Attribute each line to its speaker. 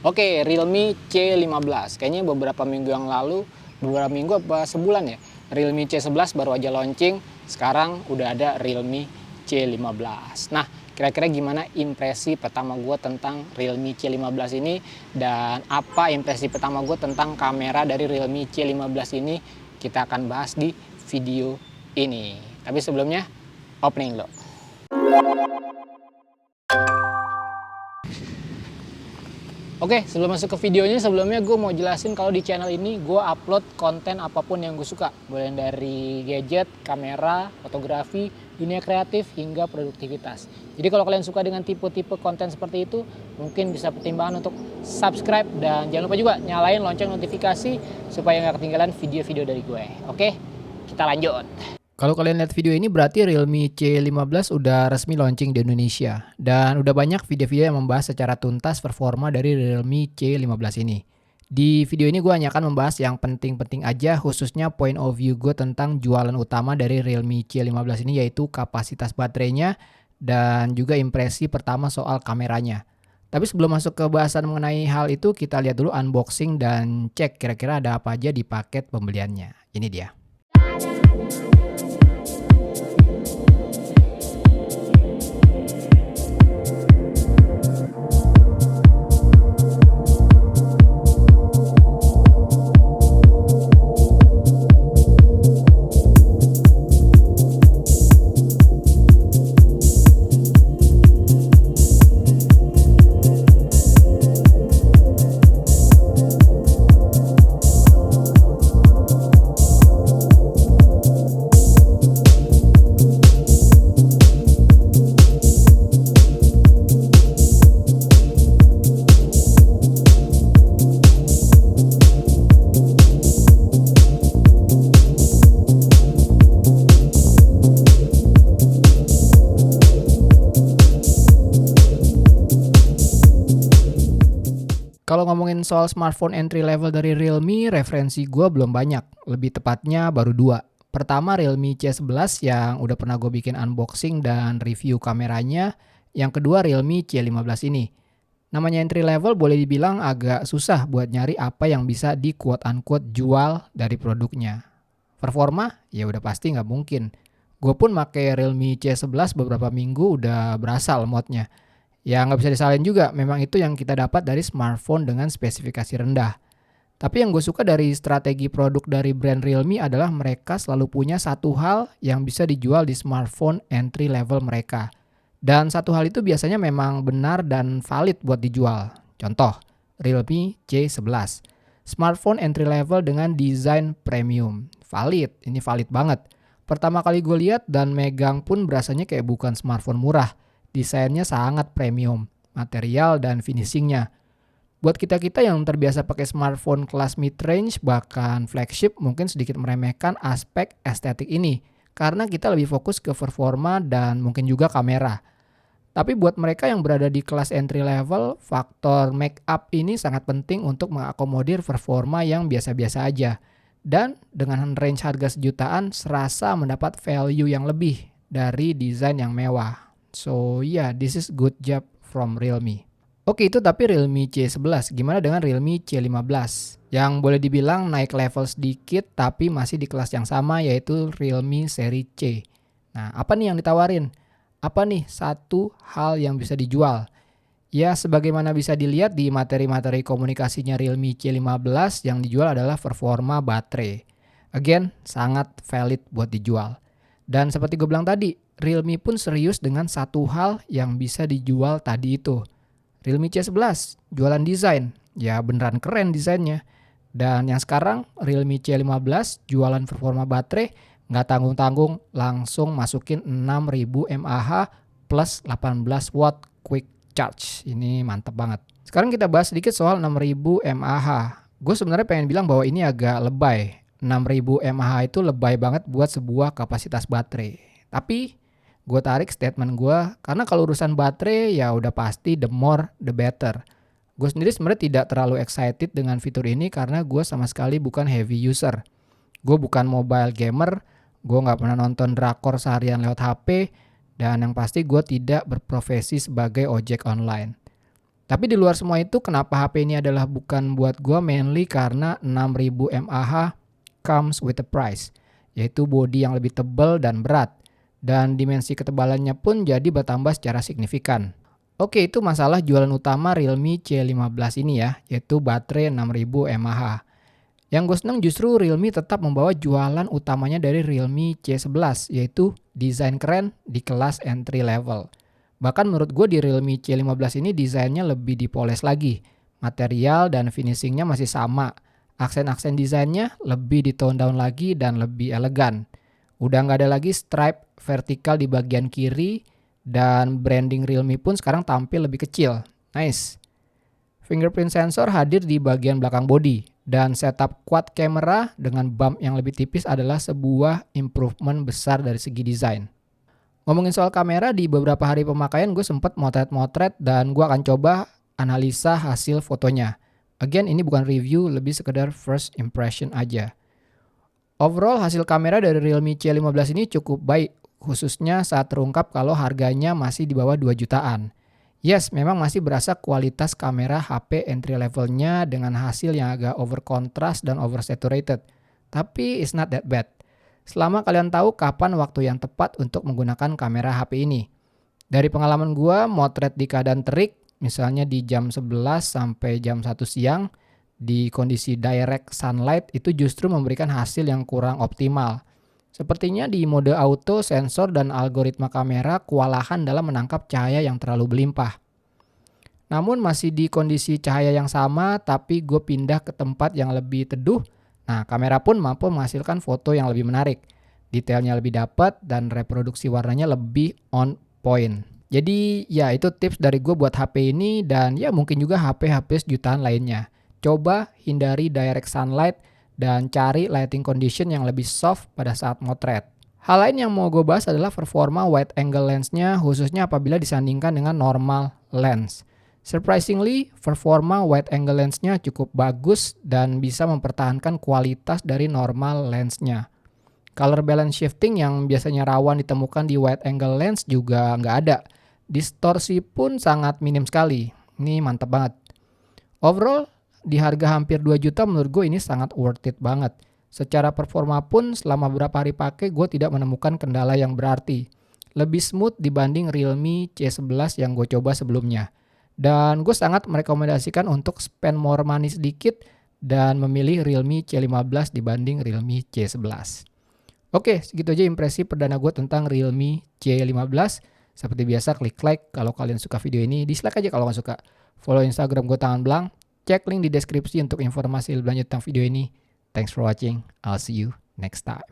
Speaker 1: Oke, Realme C15. Kayaknya beberapa minggu yang lalu, beberapa minggu apa sebulan ya, Realme C11 baru aja launching. Sekarang udah ada Realme C15. Nah, kira-kira gimana impresi pertama gue tentang Realme C15 ini, dan apa impresi pertama gue tentang kamera dari Realme C15 ini, kita akan bahas di video ini. Tapi sebelumnya, opening dulu. Oke, sebelum masuk ke videonya, sebelumnya gue mau jelasin kalau di channel ini gue upload konten apapun yang gue suka. Mulai dari gadget, kamera, fotografi, dunia kreatif, hingga produktivitas. Jadi kalau kalian suka dengan tipe-tipe konten seperti itu, mungkin bisa pertimbangan untuk subscribe. Dan jangan lupa juga nyalain lonceng notifikasi supaya nggak ketinggalan video-video dari gue. Oke, kita lanjut. Kalau kalian lihat video ini berarti Realme C15 udah resmi launching di Indonesia. Dan udah banyak video-video yang membahas secara tuntas performa dari Realme C15 ini. Di video ini gue hanya akan membahas yang penting-penting aja, khususnya point of view gue tentang jualan utama dari Realme C15 ini, yaitu kapasitas baterainya dan juga impresi pertama soal kameranya. Tapi sebelum masuk ke bahasan mengenai hal itu, kita lihat dulu unboxing dan cek kira-kira ada apa aja di paket pembeliannya. Ini dia. Kalau ngomongin soal smartphone entry level dari Realme, referensi gue belum banyak. Lebih tepatnya baru dua. Pertama Realme C11 yang udah pernah gue bikin unboxing dan review kameranya. Yang kedua Realme C15 ini. Namanya entry level boleh dibilang agak susah buat nyari apa yang bisa di quote-unquote jual dari produknya. Performa? Ya udah pasti nggak mungkin. Gue pun pakai Realme C11 beberapa minggu udah berasa lemotnya. Ya nggak bisa disalahin juga, memang itu yang kita dapat dari smartphone dengan spesifikasi rendah. Tapi yang gue suka dari strategi produk dari brand Realme adalah mereka selalu punya satu hal yang bisa dijual di smartphone entry level mereka. Dan satu hal itu biasanya memang benar dan valid buat dijual. Contoh, Realme C11. Smartphone entry level dengan desain premium. Valid, ini valid banget. Pertama kali gue lihat dan megang pun berasanya kayak bukan smartphone murah. Desainnya sangat premium, material dan finishingnya. Buat kita-kita yang terbiasa pakai smartphone kelas mid-range bahkan flagship mungkin sedikit meremehkan aspek estetik ini. Karena kita lebih fokus ke performa dan mungkin juga kamera. Tapi buat mereka yang berada di kelas entry level, faktor make up ini sangat penting untuk mengakomodir performa yang biasa-biasa aja. Dan dengan range harga sejutaan, serasa mendapat value yang lebih dari desain yang mewah. So yeah, this is good job from Realme. Oke, itu tapi Realme C11. Gimana dengan Realme C15? Yang boleh dibilang naik level sedikit tapi masih di kelas yang sama, yaitu Realme seri C. Nah, apa nih yang ditawarin? Apa nih satu hal yang bisa dijual? Ya, sebagaimana bisa dilihat di materi-materi komunikasinya Realme C15, yang dijual adalah performa baterai. Again, sangat valid buat dijual. Dan seperti gue bilang tadi, Realme pun serius dengan satu hal yang bisa dijual tadi itu. Realme C11, jualan desain. Ya beneran keren desainnya. Dan yang sekarang Realme C15, jualan performa baterai, nggak tanggung-tanggung langsung masukin 6000 mAh plus 18 watt quick charge. Ini mantep banget. Sekarang kita bahas sedikit soal 6000 mAh. Gue sebenarnya pengen bilang bahwa ini agak lebay. 6000 mAh itu lebay banget buat sebuah kapasitas baterai. Tapi gue tarik statement gue, karena kalau urusan baterai ya udah pasti the more the better. Gue sendiri sebenarnya tidak terlalu excited dengan fitur ini karena gue sama sekali bukan heavy user. Gue bukan mobile gamer, gue gak pernah nonton drakor seharian lewat HP, dan yang pasti gue tidak berprofesi sebagai ojek online. Tapi di luar semua itu, kenapa HP ini adalah bukan buat gua mainly karena 6000 mAh comes with a price, yaitu bodi yang lebih tebal dan berat, dan dimensi ketebalannya pun jadi bertambah secara signifikan. Oke, itu masalah jualan utama Realme C15 ini ya, yaitu baterai 6000 mAh. Yang gue seneng justru Realme tetap membawa jualan utamanya dari Realme C11, yaitu desain keren di kelas entry level. Bahkan menurut gue di Realme C15 ini desainnya lebih dipoles lagi. Material dan finishingnya masih sama. Aksen-aksen desainnya lebih di tone down lagi dan lebih elegan. Udah nggak ada lagi stripe vertikal di bagian kiri, dan branding Realme pun sekarang tampil lebih kecil. Nice. Fingerprint sensor hadir di bagian belakang bodi, dan setup quad camera dengan bump yang lebih tipis adalah sebuah improvement besar dari segi desain. Ngomongin soal kamera, di beberapa hari pemakaian gue sempat motret-motret dan gue akan coba analisa hasil fotonya. Again, ini bukan review, lebih sekedar first impression aja. Overall, hasil kamera dari Realme C15 ini cukup baik, khususnya saat terungkap kalau harganya masih di bawah 2 jutaan. Yes, memang masih berasa kualitas kamera HP entry levelnya dengan hasil yang agak over contrast dan oversaturated. Tapi it's not that bad. Selama kalian tahu kapan waktu yang tepat untuk menggunakan kamera HP ini. Dari pengalaman gua, motret di keadaan terik, misalnya di jam 11 sampai jam 1 siang, di kondisi direct sunlight itu justru memberikan hasil yang kurang optimal. Sepertinya di mode auto, sensor dan algoritma kamera kewalahan dalam menangkap cahaya yang terlalu berlimpah. Namun masih di kondisi cahaya yang sama, tapi gue pindah ke tempat yang lebih teduh. Nah, kamera pun mampu menghasilkan foto yang lebih menarik. Detailnya lebih dapat dan reproduksi warnanya lebih on point. Jadi ya itu tips dari gue buat HP ini, dan ya mungkin juga HP-HP jutaan lainnya. Coba hindari direct sunlight dan cari lighting condition yang lebih soft pada saat motret. Hal lain yang mau gue bahas adalah performa wide angle lensnya, khususnya apabila disandingkan dengan normal lens. Surprisingly, performa wide angle lensnya cukup bagus dan bisa mempertahankan kualitas dari normal lensnya. Color balance shifting yang biasanya rawan ditemukan di wide angle lens juga nggak ada. Distorsi pun sangat minim sekali. Ini mantap banget. Overall, di harga hampir 2 juta menurut gue ini sangat worth it banget. Secara performa pun selama beberapa hari pakai gue tidak menemukan kendala yang berarti. Lebih smooth dibanding Realme C11 yang gue coba sebelumnya. Dan gue sangat merekomendasikan untuk spend more money sedikit dan memilih Realme C15 dibanding Realme C11. Oke, segitu aja impresi perdana gue tentang Realme C15. Seperti biasa, klik like kalau kalian suka video ini, dislike aja kalau nggak suka. Follow Instagram gue Tanganbelang. Cek link di deskripsi untuk informasi lebih lanjut tentang video ini. Thanks for watching. I'll see you next time.